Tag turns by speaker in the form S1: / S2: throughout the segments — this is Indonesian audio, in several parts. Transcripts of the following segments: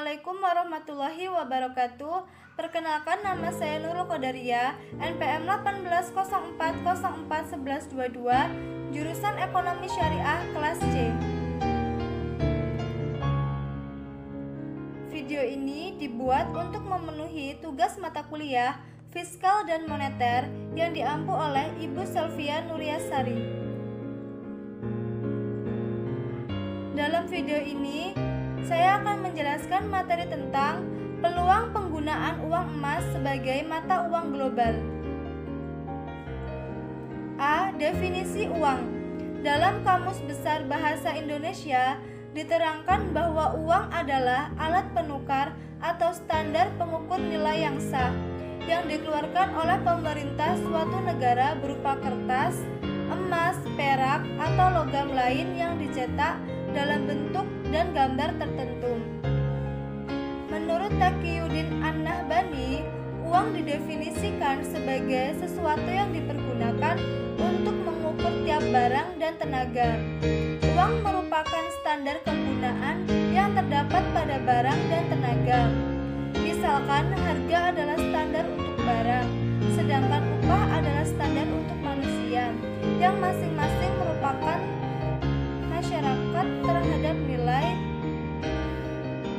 S1: Assalamualaikum warahmatullahi wabarakatuh. Perkenalkan, nama saya Nurul Qadariyah, NPM 1804041122, jurusan Ekonomi Syariah kelas C. Video ini dibuat untuk memenuhi tugas mata kuliah Fiskal dan Moneter yang diampu oleh Ibu Selvia Nuriasari. Dalam video ini, saya akan menjelaskan materi tentang peluang penggunaan uang emas sebagai mata uang global. A. Definisi uang. Dalam Kamus Besar Bahasa Indonesia diterangkan bahwa uang adalah alat penukar atau standar pengukur nilai yang sah yang dikeluarkan oleh pemerintah suatu negara berupa kertas, emas, perak, atau logam lain yang dicetak dalam bentuk dan gambar tertentu. Menurut Taqiyuddin An-Nahbani, uang didefinisikan sebagai sesuatu yang dipergunakan untuk mengukur tiap barang dan tenaga. Uang merupakan standar penggunaan yang terdapat pada barang dan tenaga. Misalkan harga adalah standar untuk barang, sedangkan upah adalah standar untuk manusia, yang masing-masing merupakan masyarakat terhadap nilai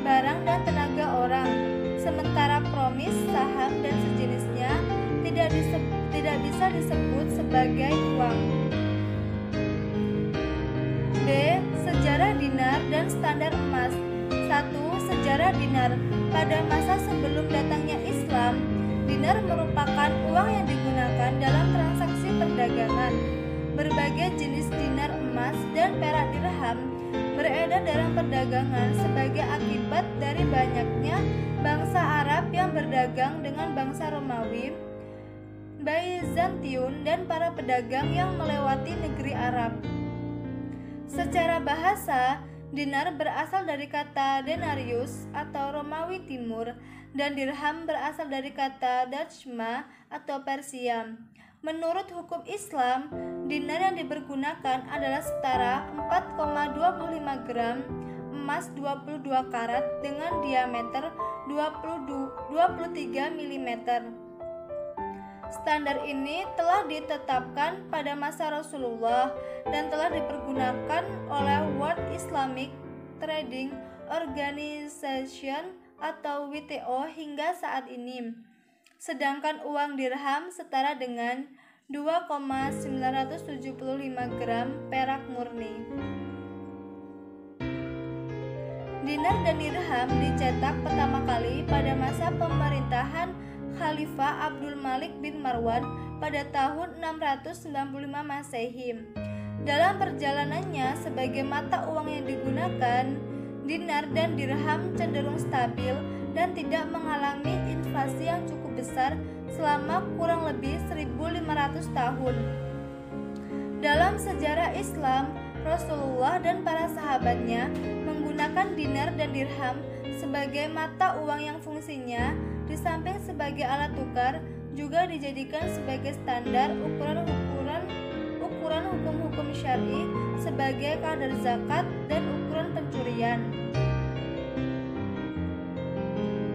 S1: barang dan tenaga orang. Sementara promis, saham, dan sejenisnya tidak bisa disebut sebagai uang. B. Sejarah dinar dan standar emas. 1. Sejarah dinar. Pada masa sebelum datangnya Islam, dinar merupakan uang yang digunakan dalam transaksi perdagangan. Berbagai jenis dinar emas dan perak dirham beredar dalam perdagangan sebagai akibat dari banyaknya bangsa Arab yang berdagang dengan bangsa Romawi, Byzantium, dan para pedagang yang melewati negeri Arab. Secara bahasa, dinar berasal dari kata denarius atau Romawi Timur, dan dirham berasal dari kata Dachma atau Persia. Menurut hukum Islam, dinar yang dipergunakan adalah setara 4,25 gram emas 22 karat dengan diameter 23 mm. Standar ini telah ditetapkan pada masa Rasulullah dan telah dipergunakan oleh World Islamic Trading Organization atau WTO hingga saat ini. Sedangkan uang dirham setara dengan 2,975 gram perak murni. Dinar dan dirham dicetak pertama kali pada masa pemerintahan Khalifah Abdul Malik bin Marwan pada tahun 695 Masehi. Dalam perjalanannya sebagai mata uang yang digunakan, dinar dan dirham cenderung stabil dan tidak mengalami inflasi yang cukup besar selama kurang lebih 1.500 tahun. Dalam sejarah Islam, Rasulullah dan para sahabatnya menggunakan dinar dan dirham sebagai mata uang yang fungsinya di samping sebagai alat tukar juga dijadikan sebagai standar ukuran hukum-hukum syar'i sebagai kadar zakat dan ukuran pencurian.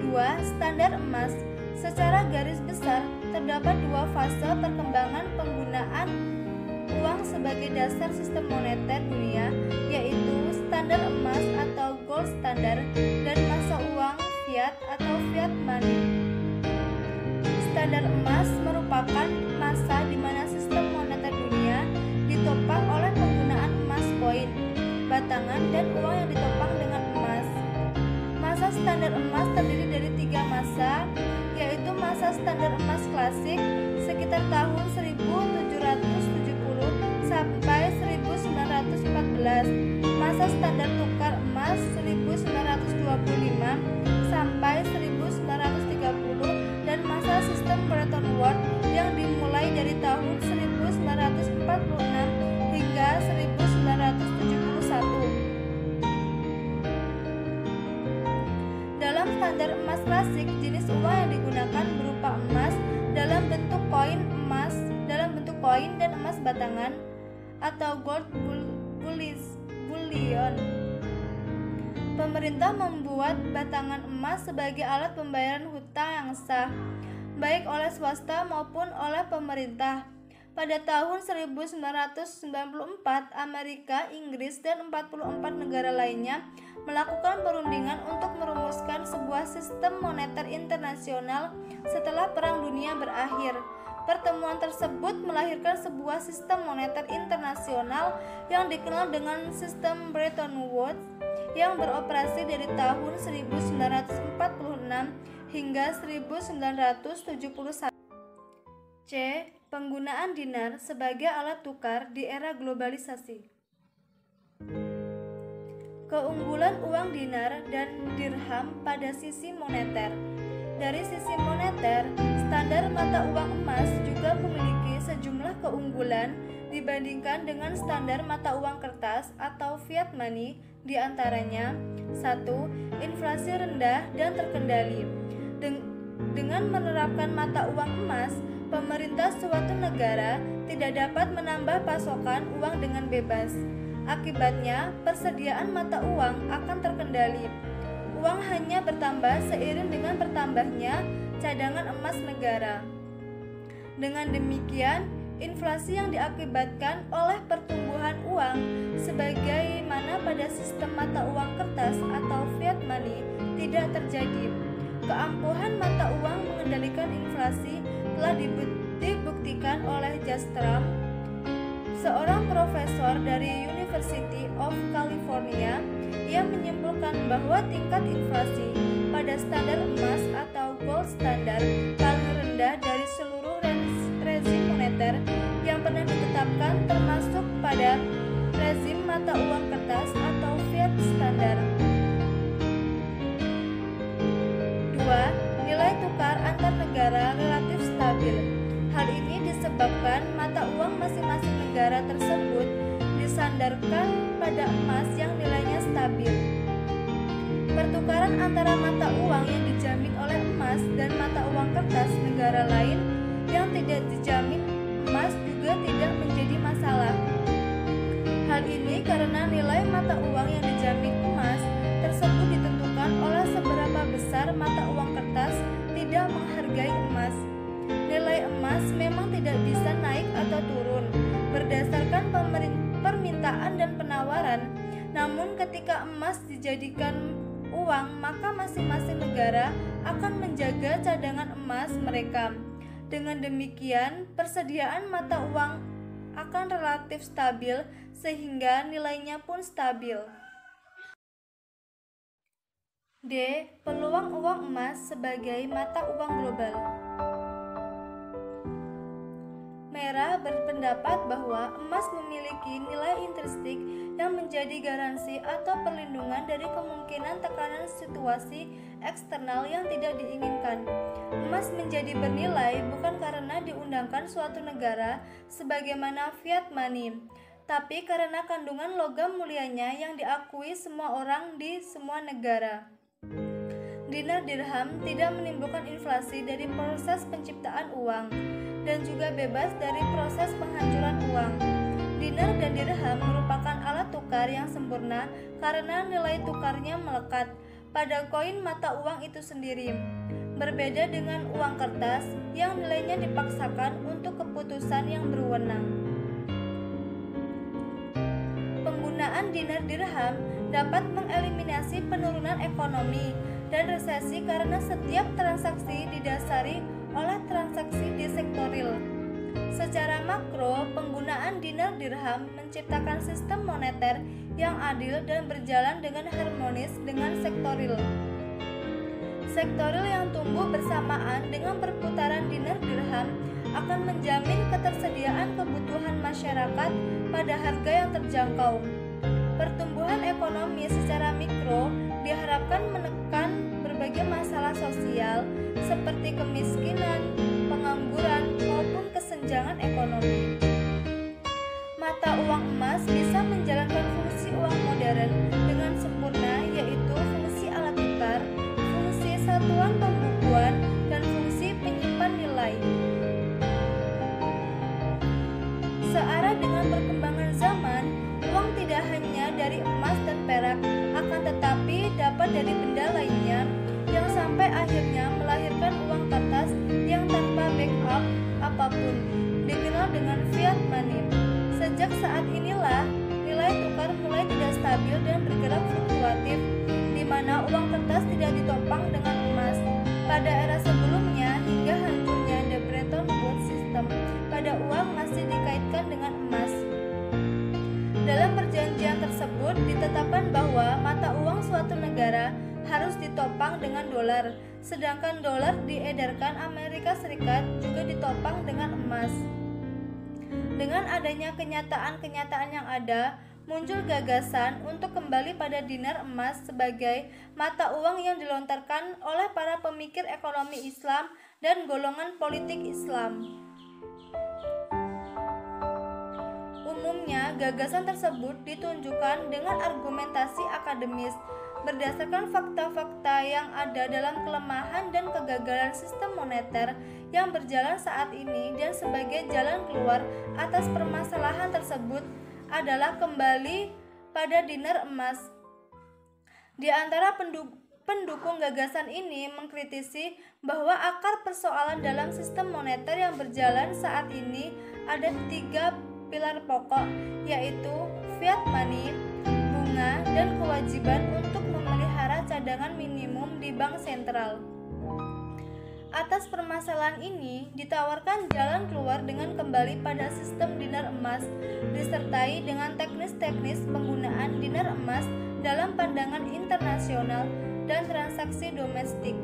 S1: 2. Standar emas. Secara garis besar terdapat dua fase perkembangan penggunaan uang sebagai dasar sistem moneter dunia, yaitu standar emas atau gold standard dan masa uang fiat atau fiat money. Standar emas merupakan masa di mana sistem moneter dunia ditopang oleh penggunaan emas koin, batangan, dan uang yang ditopang dengan emas. Masa standar emas terdiri dari 3 masa, yaitu masa standar emas klasik sekitar tahun 1770 sampai 1914, masa standar tukar emas 1925 sampai 1930, dan masa sistem Bretton Woods yang dimulai dari tahun 1946 hingga 1971. Dalam standar emas klasik, jenis uang yang digunakan berupa emas dalam bentuk koin dan emas batangan atau gold bullion. pemerintah membuat batangan emas sebagai alat pembayaran hutang yang sah, baik oleh swasta maupun oleh pemerintah. Pada tahun 1994, Amerika, Inggris, dan 44 negara lainnya melakukan perundingan untuk merumuskan sebuah sistem moneter internasional setelah Perang Dunia berakhir. Pertemuan tersebut melahirkan sebuah sistem moneter internasional yang dikenal dengan sistem Bretton Woods yang beroperasi dari tahun 1946 hingga 1971. C. Penggunaan dinar sebagai alat tukar di era globalisasi. Keunggulan uang dinar dan dirham pada sisi moneter. Dari sisi moneter, standar mata uang emas juga memiliki sejumlah keunggulan dibandingkan dengan standar mata uang kertas atau fiat money, di antaranya 1. Inflasi rendah dan terkendali. Dengan menerapkan mata uang emas, pemerintah suatu negara tidak dapat menambah pasokan uang dengan bebas. Akibatnya, persediaan mata uang akan terkendali. Uang hanya bertambah seiring dengan bertambahnya cadangan emas negara. Dengan demikian, inflasi yang diakibatkan oleh pertumbuhan uang sebagaimana pada sistem mata uang kertas atau fiat money tidak terjadi. Keampuhan mata uang mengendalikan inflasi telah dibuktikan oleh Jastram, seorang profesor dari University of California. Ia menyimpulkan bahwa tingkat inflasi pada standar emas atau gold standard paling rendah dari seluruh rezim moneter yang pernah ditetapkan, termasuk pada rezim mata uang kertas atau fiat standar. 2. Nilai tukar antar negara relatif stabil. Hal ini disebabkan mata uang masing-masing negara tersebut disandarkan pada emas yang nilainya stabil. Pertukaran antara mata uang yang dijamin oleh emas dan mata uang kertas negara lain yang tidak dijamin emas juga tidak menjadi masalah. Hal ini karena nilai mata uang yang dijamin emas tersebut ditentukan oleh seberapa besar mata uang kertas tidak menghargai emas. Nilai emas memang tidak bisa naik atau turun berdasarkan permintaan dan penawaran. Namun ketika emas dijadikan uang, maka masing-masing negara akan menjaga cadangan emas mereka. Dengan demikian, persediaan mata uang akan relatif stabil sehingga nilainya pun stabil. D. Peluang uang emas sebagai mata uang global. Merah berpendapat bahwa emas memiliki nilai intrinsik yang menjadi garansi atau perlindungan dari kemungkinan tekanan situasi eksternal yang tidak diinginkan. Emas menjadi bernilai bukan karena diundangkan suatu negara sebagaimana fiat money, tapi karena kandungan logam mulianya yang diakui semua orang di semua negara. Dinar dirham tidak menimbulkan inflasi dari proses penciptaan uang dan juga bebas dari proses penghancuran uang. Dinar dan dirham merupakan alat tukar yang sempurna karena nilai tukarnya melekat pada koin mata uang itu sendiri. Berbeda dengan uang kertas yang nilainya dipaksakan untuk keputusan yang berwenang. Penggunaan dinar dirham dapat mengeliminasi penurunan ekonomi dan resesi karena setiap transaksi didasari oleh transaksi di sektoril. Secara makro, penggunaan dinar dirham menciptakan sistem moneter yang adil dan berjalan dengan harmonis dengan sektoril. Sektoril yang tumbuh bersamaan dengan perputaran dinar dirham akan menjamin ketersediaan kebutuhan masyarakat pada harga yang terjangkau. Pertumbuhan ekonomi secara mikro diharapkan menekan berbagai masalah sosial seperti kemiskinan, pengangguran, maupun kesenjangan ekonomi. Mata uang emas bisa menjalankan fungsi uang modern dengan sempurna, yaitu fungsi alat tukar, fungsi satuan pembukuan, dan fungsi penyimpan nilai. Searah dengan perkembangan zaman, uang tidak hanya dari emas dan perak, akan tetapi menjadi benda lainnya yang sampai akhirnya melahirkan uang kertas yang tanpa backup apapun, dikenal dengan fiat money. Sejak saat inilah nilai tukar mulai tidak stabil dan bergerak fluktuatif, di mana uang kertas tidak ditopang dengan emas. Pada era sebelumnya hingga hancurnya The Bretton Woods System, pada uang masih dikaitkan dengan emas. Dalam perjanjian tersebut ditetapkan bahwa mata uang suatu negara harus ditopang dengan dolar, sedangkan dolar diedarkan Amerika Serikat juga ditopang dengan emas. Dengan adanya kenyataan-kenyataan yang ada, muncul gagasan untuk kembali pada dinar emas sebagai mata uang yang dilontarkan oleh para pemikir ekonomi Islam dan golongan politik Islam. Umumnya, gagasan tersebut ditunjukkan dengan argumentasi akademis berdasarkan fakta-fakta yang ada dalam kelemahan dan kegagalan sistem moneter yang berjalan saat ini, dan sebagai jalan keluar atas permasalahan tersebut adalah kembali pada dinar emas. Di antara pendukung gagasan ini mengkritisi bahwa akar persoalan dalam sistem moneter yang berjalan saat ini ada 3 pilar pokok, yaitu fiat money, bunga, dan kewajiban untuk memelihara cadangan minimum di bank sentral. Atas permasalahan ini ditawarkan jalan keluar dengan kembali pada sistem dinar emas, disertai dengan teknis-teknis penggunaan dinar emas dalam pandangan internasional dan transaksi domestik.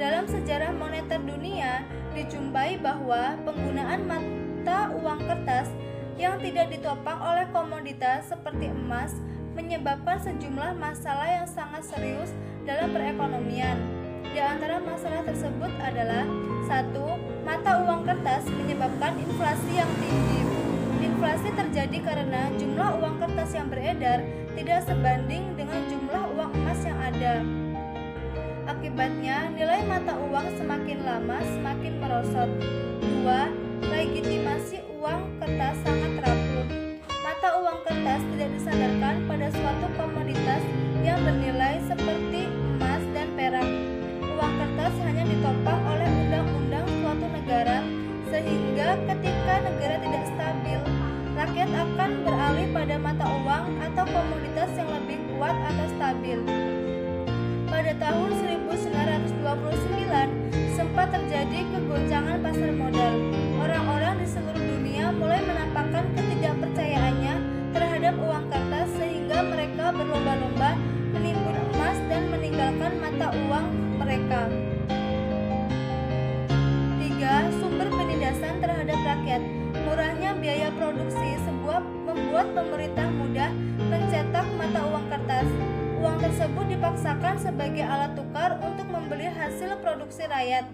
S1: Dalam sejarah moneter dunia dijumpai bahwa penggunaan mata uang kertas yang tidak ditopang oleh komoditas seperti emas menyebabkan sejumlah masalah yang sangat serius dalam perekonomian. Di antara masalah tersebut adalah 1. Mata uang kertas menyebabkan inflasi yang tinggi. Inflasi terjadi karena jumlah uang kertas yang beredar tidak sebanding dengan jumlah uang emas yang ada. Akibatnya, nilai mata uang semakin lama semakin merosot. 2. Legitimasi uang kertas sangat rapuh. Mata uang kertas tidak disandarkan pada suatu komoditas yang bernilai seperti emas dan perak. Uang kertas hanya ditopang oleh undang-undang suatu negara, sehingga ketika negara tidak stabil, rakyat akan beralih pada mata uang atau komoditas yang lebih kuat atau stabil. Pada tahun 1929 sempat terjadi kegoncangan pasar modal. Orang-orang di seluruh dunia mulai menampakkan ketidakpercayaannya terhadap uang kertas, sehingga mereka berlomba-lomba menimbun emas dan meninggalkan mata uang mereka. 3. Sumber penindasan terhadap rakyat. Murahnya biaya produksi membuat pemerintah mudah mencetak mata uang kertas. Uang tersebut dipaksakan sebagai alat tukar untuk membeli hasil produksi rakyat.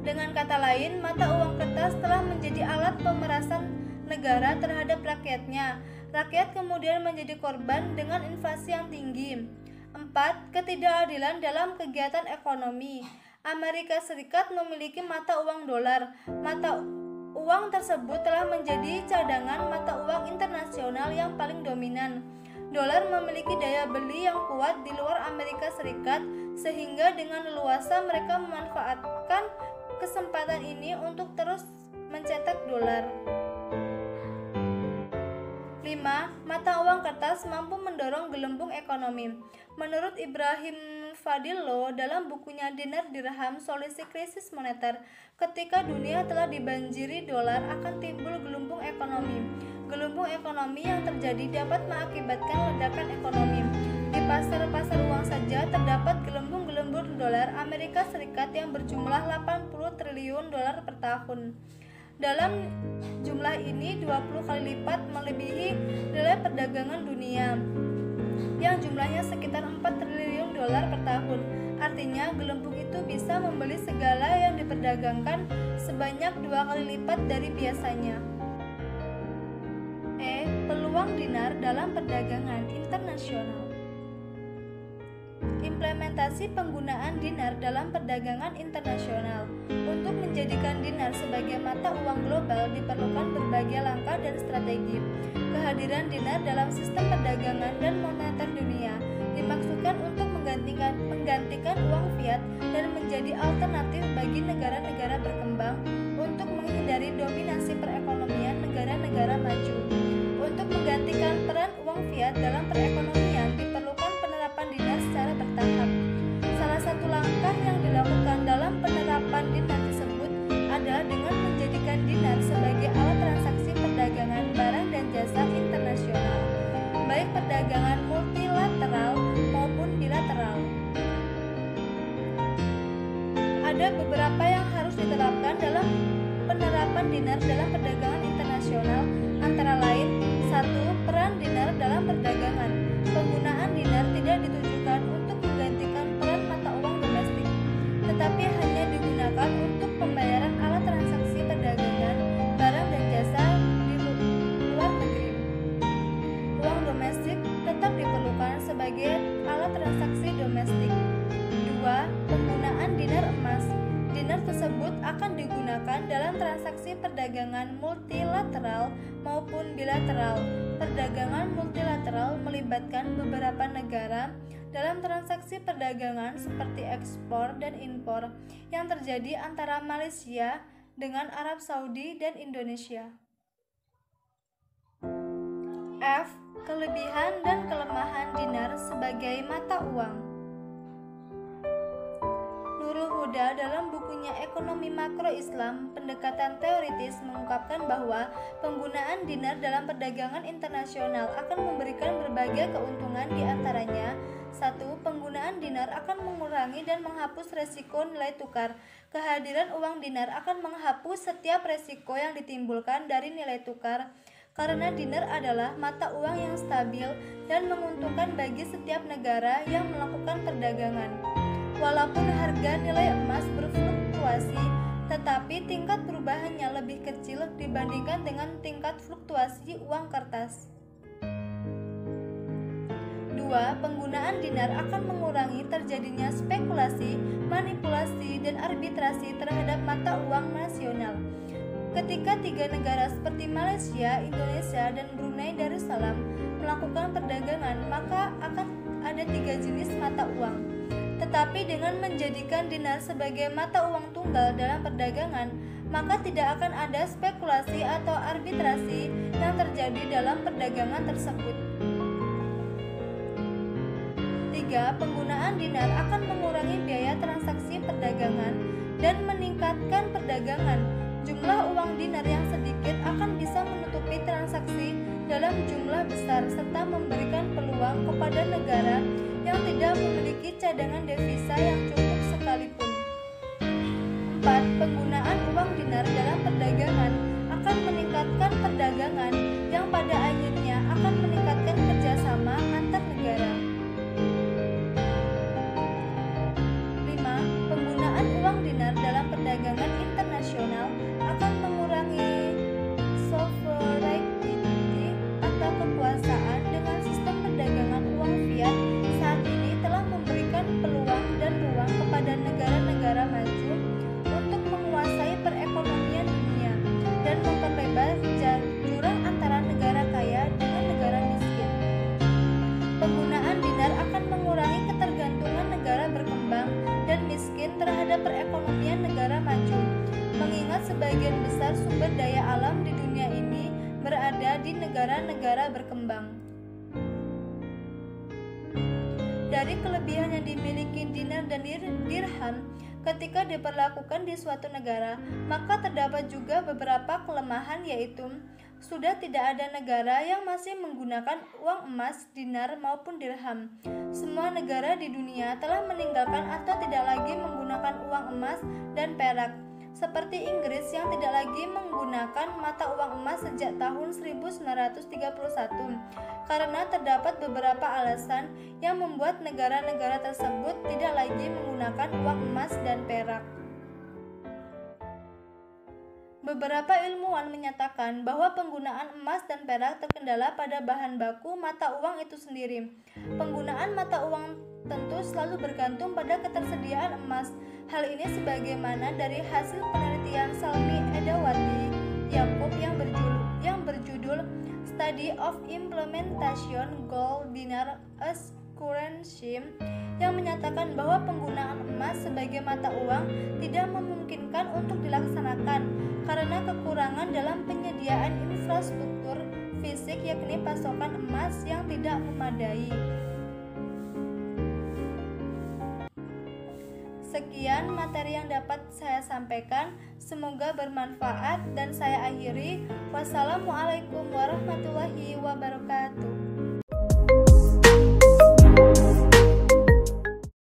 S1: Dengan kata lain, mata uang kertas telah menjadi alat pemerasan negara terhadap rakyatnya. Rakyat kemudian menjadi korban dengan inflasi yang tinggi. 4. Ketidakadilan dalam kegiatan ekonomi. Amerika Serikat memiliki mata uang dolar. Mata uang tersebut telah menjadi cadangan mata uang internasional yang paling dominan. Dolar memiliki daya beli yang kuat di luar Amerika Serikat, sehingga dengan leluasa mereka memanfaatkan kesempatan ini untuk terus mencetak dolar. 5. Mata uang kertas mampu mendorong gelembung ekonomi. Menurut Ibrahim Fadillo dalam bukunya Dinar Dirham Solusi Krisis Moneter, ketika dunia telah dibanjiri dolar akan timbul gelembung ekonomi. Gelembung ekonomi yang terjadi dapat mengakibatkan ledakan ekonomi. Di pasar-pasar uang saja terdapat gelembung-gelembung dolar Amerika Serikat yang berjumlah 80 triliun dolar per tahun. Dalam jumlah ini 20 kali lipat melebihi nilai perdagangan dunia yang jumlahnya sekitar 4 triliun dolar per tahun. Artinya gelembung itu bisa membeli segala yang diperdagangkan sebanyak 2 kali lipat dari biasanya. Peluang dinar dalam perdagangan internasional. Implementasi penggunaan dinar dalam perdagangan internasional. Untuk menjadikan dinar sebagai mata uang global diperlukan berbagai langkah dan strategi. Kehadiran dinar dalam sistem perdagangan dan moneter dunia dimaksudkan untuk menggantikan uang fiat dan menjadi alternatif bagi negara-negara berkembang untuk menghindari dominasi perekonomian negara-negara maju. Untuk menggantikan peran uang fiat dalam perekonomian diperlukan penerapan dinar secara bertahap. Salah satu langkah yang dilakukan dalam penerapan dinar tersebut adalah dengan menjadikan dinar sebagai alat transaksi perdagangan barang dan jasa internasional, baik perdagangan multilateral maupun bilateral. Ada beberapa yang harus diterapkan dalam penerapan dinar dalam perdagangan internasional, antara lain: 1. Peran dinar dalam perdagangan. Penggunaan dinar tidak ditujukan untuk menggantikan peran mata uang domestik, tetapi hanya digunakan untuk pembayaran alat transaksi perdagangan barang dan jasa di luar negeri. Uang domestik tetap diperlukan sebagai alat transaksi domestik. 2. Penggunaan dinar emas. Dinar tersebut akan digunakan dalam transaksi perdagangan multilateral maupun bilateral. Perdagangan multilateral melibatkan beberapa negara dalam transaksi perdagangan seperti ekspor dan impor yang terjadi antara Malaysia dengan Arab Saudi dan Indonesia. F. Kelebihan dan kelemahan dinar sebagai mata uang. Nurul Huda dalam bukunya Ekonomi Makro Islam, Pendekatan Teoritis mengungkapkan bahwa penggunaan dinar dalam perdagangan internasional akan memberikan berbagai keuntungan, di antaranya: 1. Penggunaan dinar akan mengurangi dan menghapus resiko nilai tukar. Kehadiran uang dinar akan menghapus setiap resiko yang ditimbulkan dari nilai tukar, karena dinar adalah mata uang yang stabil dan menguntungkan bagi setiap negara yang melakukan perdagangan. Walaupun harga nilai emas berfluktuasi, tetapi tingkat perubahannya lebih kecil dibandingkan dengan tingkat fluktuasi uang kertas. 2. Penggunaan dinar akan mengurangi terjadinya spekulasi, manipulasi, dan arbitrasi terhadap mata uang nasional. Ketika 3 negara seperti Malaysia, Indonesia, dan Brunei Darussalam melakukan perdagangan, maka akan ada 3 jenis mata uang. Tetapi dengan menjadikan dinar sebagai mata uang tunggal dalam perdagangan, maka tidak akan ada spekulasi atau arbitrasi yang terjadi dalam perdagangan tersebut. 3. Penggunaan dinar akan mengurangi biaya transaksi perdagangan dan meningkatkan perdagangan. Jumlah uang dinar yang sedikit akan bisa menutupi transaksi dalam jumlah besar serta memberikan peluang kepada negara yang tidak memiliki cadangan devisa yang cukup sekalipun. 4. Penggunaan uang dinar dalam perdagangan akan meningkatkan perdagangan yang pada akhirnya akan meningkatkan kerjasama antar negara. 5. Penggunaan uang dinar dalam perdagangan internasional akan mengurangi sovereignty atau kekuasaan dengan sistem perdagangan uang fiat saat ini telah memberikan peluang dan ruang kepada negara-negara maju untuk menguasai perekonomian dunia dan memperlebar jurang antara negara kaya dengan negara miskin. Penggunaan dinar akan mengurangi ketergantungan negara berkembang dan miskin terhadap perekonomian negara maju, mengingat sebagian besar sumber daya alam di dunia ini berada di negara-negara berkembang. Dari kelebihan yang dimiliki dinar dan dirham ketika diperlakukan di suatu negara, maka terdapat juga beberapa kelemahan, yaitu sudah tidak ada negara yang masih menggunakan uang emas, dinar maupun dirham. Semua negara di dunia telah meninggalkan atau tidak lagi menggunakan uang emas dan perak, seperti Inggris yang tidak lagi menggunakan mata uang emas sejak tahun 1931, karena terdapat beberapa alasan yang membuat negara-negara tersebut tidak lagi menggunakan uang emas dan perak. Beberapa ilmuwan menyatakan bahwa penggunaan emas dan perak terkendala pada bahan baku mata uang itu sendiri. Penggunaan mata uang tentu selalu bergantung pada ketersediaan emas. Hal ini sebagaimana dari hasil penelitian Salmi Edawati Yaakob yang berjudul Study Study of Implementation Gold Dinar as Currency yang menyatakan bahwa penggunaan emas sebagai mata uang tidak memungkinkan untuk dilaksanakan karena kekurangan dalam penyediaan infrastruktur fisik, yakni pasokan emas yang tidak memadai. Sekian materi yang dapat saya sampaikan, semoga bermanfaat dan saya akhiri. Wassalamualaikum warahmatullahi wabarakatuh.